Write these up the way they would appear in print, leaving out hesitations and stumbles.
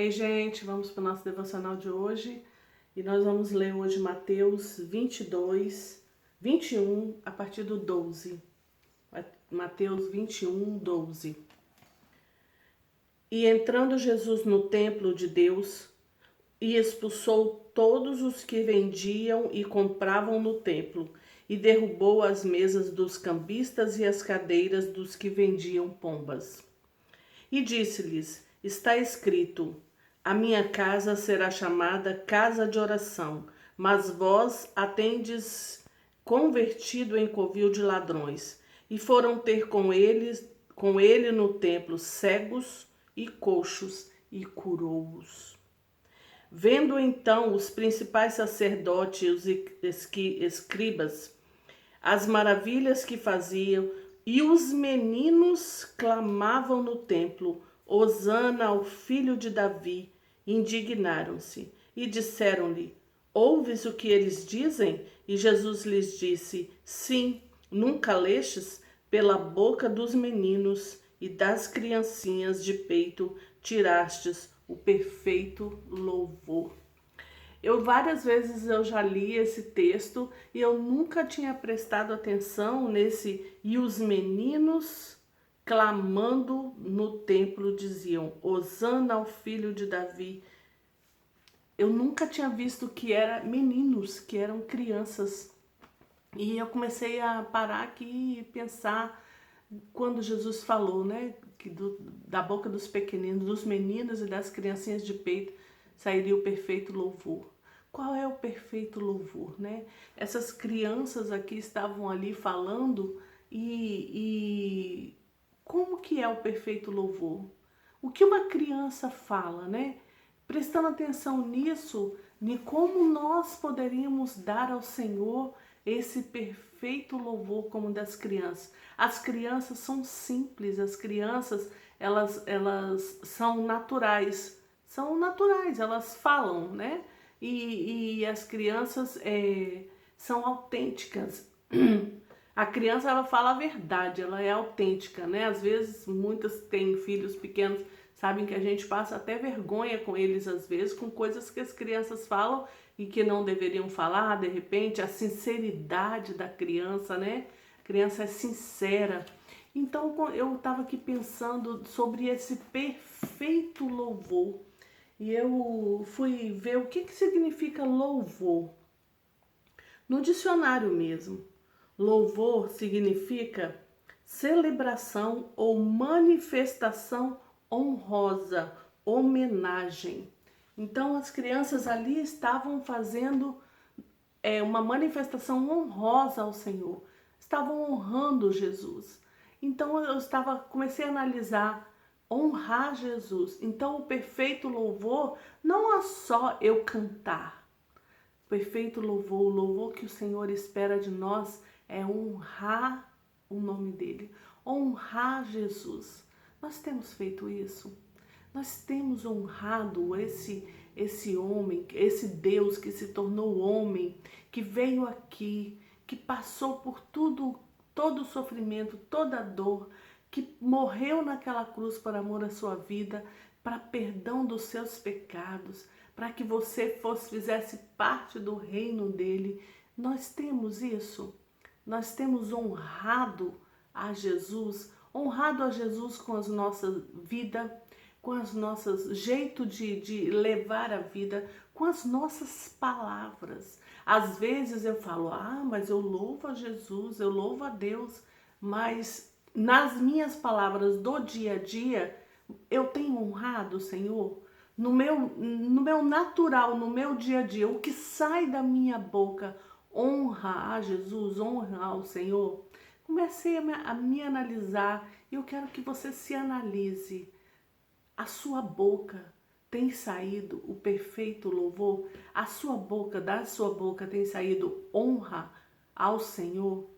Ei, gente, vamos para o nosso devocional de hoje e nós vamos ler hoje Mateus 22, 21, a partir do 12. Mateus 21, 12. E entrando Jesus no templo de Deus, e expulsou todos os que vendiam e compravam no templo, e derrubou as mesas dos cambistas e as cadeiras dos que vendiam pombas. E disse-lhes: está escrito: a minha casa será chamada casa de oração, mas vós a tendes convertido em covil de ladrões. E foram ter com ele no templo cegos e coxos, e curou-os. Vendo então os principais sacerdotes e os escribas as maravilhas que faziam, e os meninos clamavam no templo: Hosana ao filho de Davi, indignaram-se e disseram-lhe: ouves o que eles dizem? E Jesus lhes disse: sim, nunca lestes? Pela boca dos meninos e das criancinhas de peito tirastes o perfeito louvor. Várias vezes eu já li esse texto e eu nunca tinha prestado atenção nesse e os meninos clamando no templo diziam: Hosana ao filho de Davi. Eu nunca tinha visto que eram meninos, que eram crianças. E eu comecei a parar aqui e pensar quando Jesus falou, né, que da boca dos pequeninos, dos meninos e das criancinhas de peito sairia o perfeito louvor. Qual é o perfeito louvor, né? Essas crianças aqui estavam ali falando e como que é o perfeito louvor? O que uma criança fala, né? Prestando atenção nisso, de como nós poderíamos dar ao Senhor esse perfeito louvor como das crianças. As crianças são simples, as crianças elas são naturais, elas falam, né? E as crianças são autênticas. A criança ela fala a verdade, ela é autêntica, né? Às vezes muitas têm filhos pequenos, sabem que a gente passa até vergonha com eles às vezes, com coisas que as crianças falam e que não deveriam falar, de repente, a sinceridade da criança, né? A criança é sincera. Então eu estava aqui pensando sobre esse perfeito louvor e eu fui ver o que significa louvor. No dicionário mesmo, louvor significa celebração ou manifestação honrosa, homenagem. Então as crianças ali estavam fazendo uma manifestação honrosa ao Senhor, estavam honrando Jesus. Então comecei a analisar, honrar Jesus. Então o perfeito louvor não é só eu cantar. O perfeito louvor, o louvor que o Senhor espera de nós é honrar o nome dele, honrar Jesus. Nós temos feito isso. Nós temos honrado esse homem, esse Deus que se tornou homem, que veio aqui, que passou por todo o sofrimento, toda a dor, que morreu naquela cruz por amor à sua vida, para perdão dos seus pecados, para que você fizesse parte do reino dele. Nós temos isso. Nós temos honrado a Jesus com a nossa vida, com as nossas jeito de levar a vida, com as nossas palavras. Às vezes eu falo: mas eu louvo a Jesus, eu louvo a Deus, mas nas minhas palavras do dia a dia, eu tenho honrado o Senhor? No meu natural, no meu dia a dia, o que sai da minha boca honra a Jesus, honra ao Senhor? Comecei a me analisar e eu quero que você se analise. A sua boca tem saído o perfeito louvor? Da sua boca tem saído honra ao Senhor?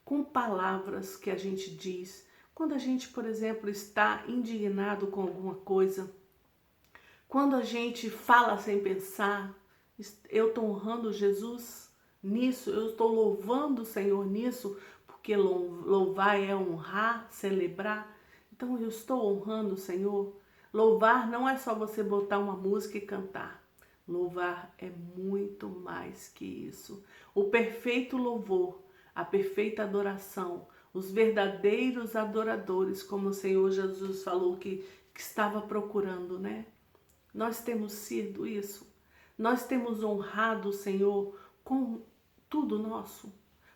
Com palavras que a gente diz, quando a gente, por exemplo, está indignado com alguma coisa, quando a gente fala sem pensar, eu estou honrando Jesus nisso, eu estou louvando o Senhor nisso, porque louvar é honrar, celebrar. Então eu estou honrando o Senhor. Louvar não é só você botar uma música e cantar. Louvar é muito mais que isso. O perfeito louvor, a perfeita adoração, os verdadeiros adoradores, como o Senhor Jesus falou que estava procurando, né? Nós temos sido isso. Nós temos honrado o Senhor com tudo nosso,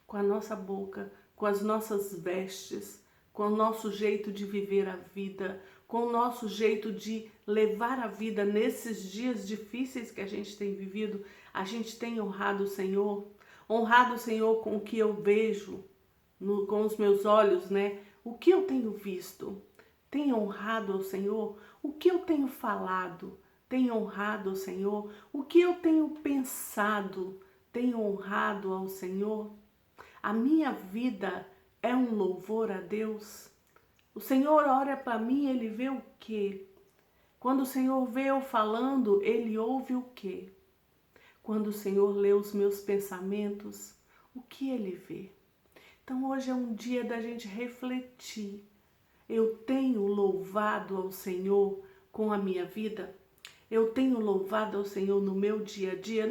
com a nossa boca, com as nossas vestes, com o nosso jeito de viver a vida, com o nosso jeito de levar a vida nesses dias difíceis que a gente tem vivido. A gente tem honrado o Senhor com o que eu vejo, com os meus olhos, né? O que eu tenho visto? Tenho honrado ao Senhor? O que eu tenho falado? Tenho honrado ao Senhor? O que eu tenho pensado? Tenho honrado ao Senhor? A minha vida é um louvor a Deus? O Senhor olha para mim, Ele vê o quê? Quando o Senhor vê eu falando, Ele ouve o quê? Quando o Senhor lê os meus pensamentos, o que Ele vê? Então hoje é um dia da gente refletir. Eu tenho louvado ao Senhor com a minha vida? Eu tenho louvado ao Senhor no meu dia a dia,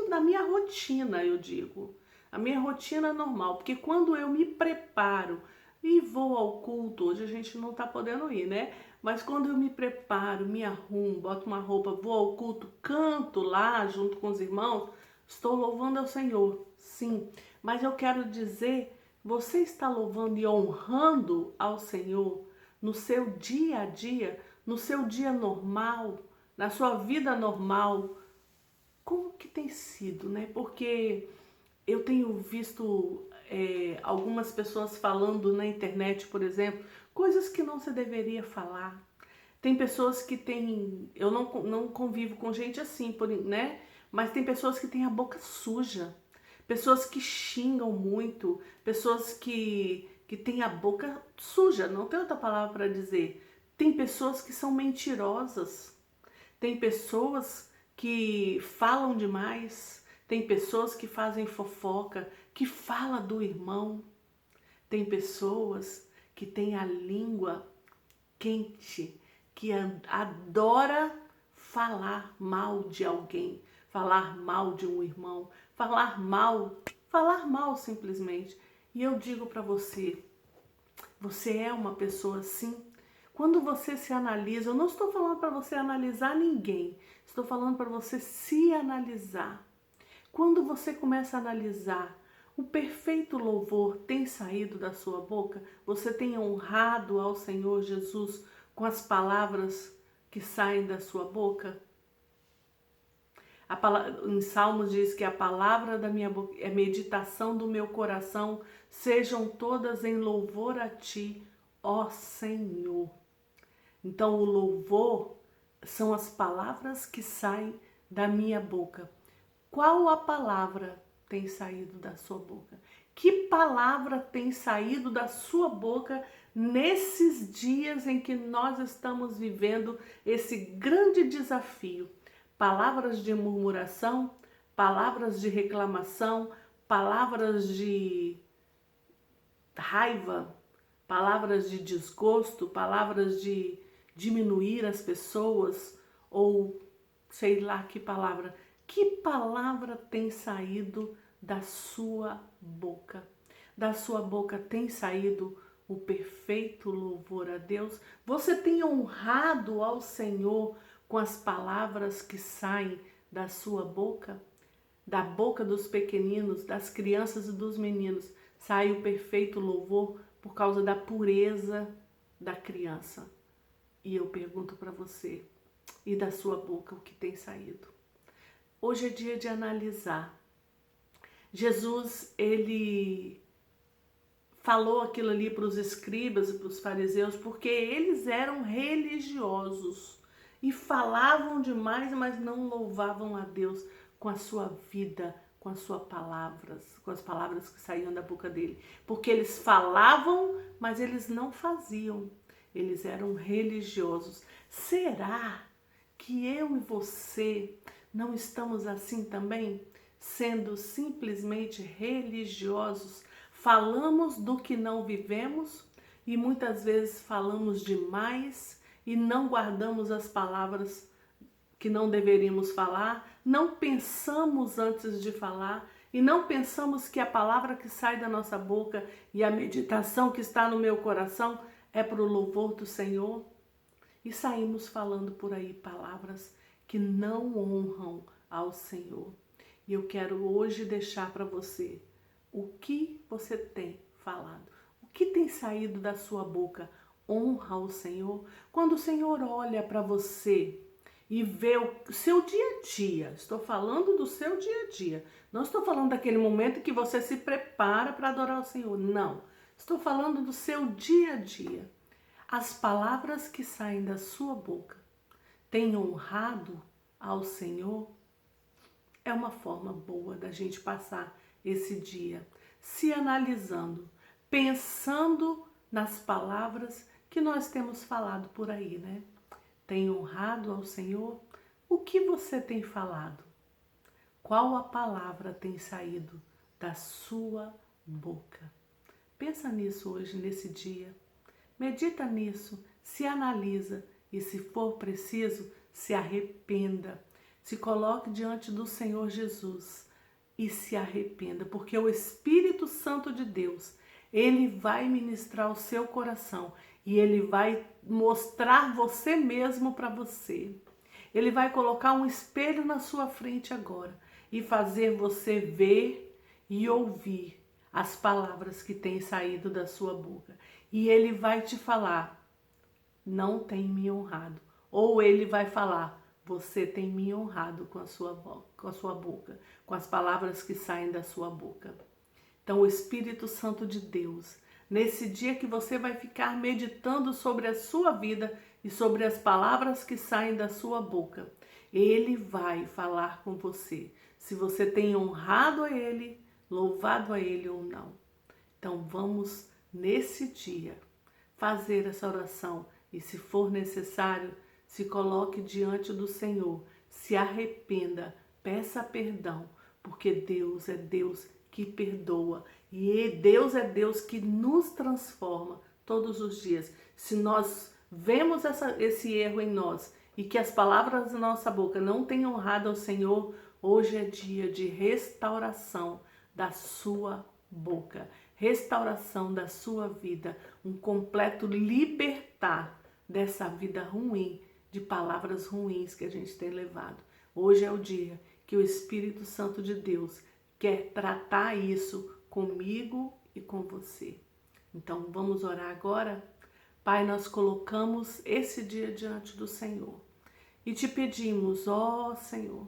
na minha rotina, eu digo. A minha rotina normal, porque quando eu me preparo e vou ao culto, hoje a gente não tá podendo ir, né? Mas quando eu me preparo, me arrumo, boto uma roupa, vou ao culto, canto lá junto com os irmãos, estou louvando ao Senhor, sim. Mas eu quero dizer, você está louvando e honrando ao Senhor no seu dia a dia, no seu dia normal, na sua vida normal? Como que tem sido, né? Porque eu tenho visto algumas pessoas falando na internet, por exemplo, coisas que não se deveria falar. Tem pessoas que têm... Eu não convivo com gente assim, né? Mas tem pessoas que têm a boca suja. Pessoas que xingam muito. Pessoas que têm a boca suja. Não tem outra palavra para dizer. Tem pessoas que são mentirosas. Tem pessoas que falam demais. Tem pessoas que fazem fofoca, que fala do irmão. Tem pessoas que têm a língua quente, que adora falar mal de alguém, falar mal de um irmão, falar mal simplesmente. E eu digo para você, você é uma pessoa assim? Quando você se analisa, eu não estou falando para você analisar ninguém, estou falando para você se analisar. Quando você começa a analisar, o perfeito louvor tem saído da sua boca? Você tem honrado ao Senhor Jesus com as palavras que saem da sua boca? Em Salmos diz que a palavra da minha boca, a meditação do meu coração, sejam todas em louvor a Ti, ó Senhor. Então o louvor são as palavras que saem da minha boca. Qual a palavra tem saído da sua boca? Que palavra tem saído da sua boca nesses dias em que nós estamos vivendo esse grande desafio? Palavras de murmuração, palavras de reclamação, palavras de raiva, palavras de desgosto, palavras de diminuir as pessoas, ou sei lá que palavra. Que palavra tem saído da sua boca? Da sua boca tem saído o perfeito louvor a Deus? Você tem honrado ao Senhor com as palavras que saem da sua boca? Da boca dos pequeninos, das crianças e dos meninos, sai o perfeito louvor por causa da pureza da criança. E eu pergunto para você, e da sua boca o que tem saído? Hoje é dia de analisar. Jesus, ele falou aquilo ali para os escribas e para os fariseus porque eles eram religiosos e falavam demais, mas não louvavam a Deus com a sua vida, com as suas palavras, com as palavras que saíam da boca dele. Porque eles falavam, mas eles não faziam. Eles eram religiosos. Será que eu e você não estamos assim também? Sendo simplesmente religiosos, falamos do que não vivemos e muitas vezes falamos demais e não guardamos as palavras que não deveríamos falar, não pensamos antes de falar e não pensamos que a palavra que sai da nossa boca e a meditação que está no meu coração é para o louvor do Senhor. E saímos falando por aí palavras que não honram ao Senhor. E eu quero hoje deixar para você o que você tem falado, o que tem saído da sua boca. Honra ao Senhor. Quando o Senhor olha para você e vê o seu dia a dia, estou falando do seu dia a dia, não estou falando daquele momento que você se prepara para adorar o Senhor, não. Estou falando do seu dia a dia. As palavras que saem da sua boca têm honrado ao Senhor? É uma forma boa da gente passar esse dia se analisando, pensando nas palavras que nós temos falado por aí, né? Tem honrado ao Senhor? O que você tem falado? Qual a palavra tem saído da sua boca? Pensa nisso hoje, nesse dia. Medita nisso, se analisa e, se for preciso, se arrependa. Se coloque diante do Senhor Jesus e se arrependa, porque o Espírito Santo de Deus, ele vai ministrar o seu coração e ele vai mostrar você mesmo para você. Ele vai colocar um espelho na sua frente agora e fazer você ver e ouvir as palavras que têm saído da sua boca. E ele vai te falar, não tem me honrado. Ou ele vai falar, você tem me honrado com a sua boca, com as palavras que saem da sua boca. Então, o Espírito Santo de Deus, nesse dia que você vai ficar meditando sobre a sua vida e sobre as palavras que saem da sua boca, ele vai falar com você, se você tem honrado a ele, louvado a ele ou não. Então, vamos nesse dia fazer essa oração e, se for necessário, se coloque diante do Senhor, se arrependa, peça perdão, porque Deus é Deus que perdoa e Deus é Deus que nos transforma todos os dias. Se nós vemos esse erro em nós e que as palavras da nossa boca não têm honrado ao Senhor, hoje é dia de restauração da sua boca, restauração da sua vida, um completo libertar dessa vida ruim, de palavras ruins que a gente tem levado. Hoje é o dia que o Espírito Santo de Deus quer tratar isso comigo e com você. Então vamos orar agora? Pai, nós colocamos esse dia diante do Senhor e te pedimos, ó Senhor,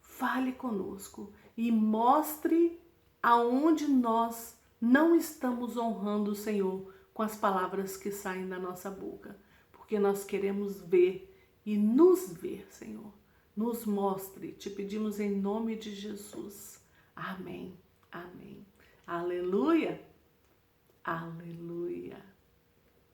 fale conosco e mostre aonde nós não estamos honrando o Senhor com as palavras que saem da nossa boca, porque nós queremos ver e nos ver, Senhor. Nos mostre, te pedimos em nome de Jesus. Amém, amém. Aleluia, aleluia.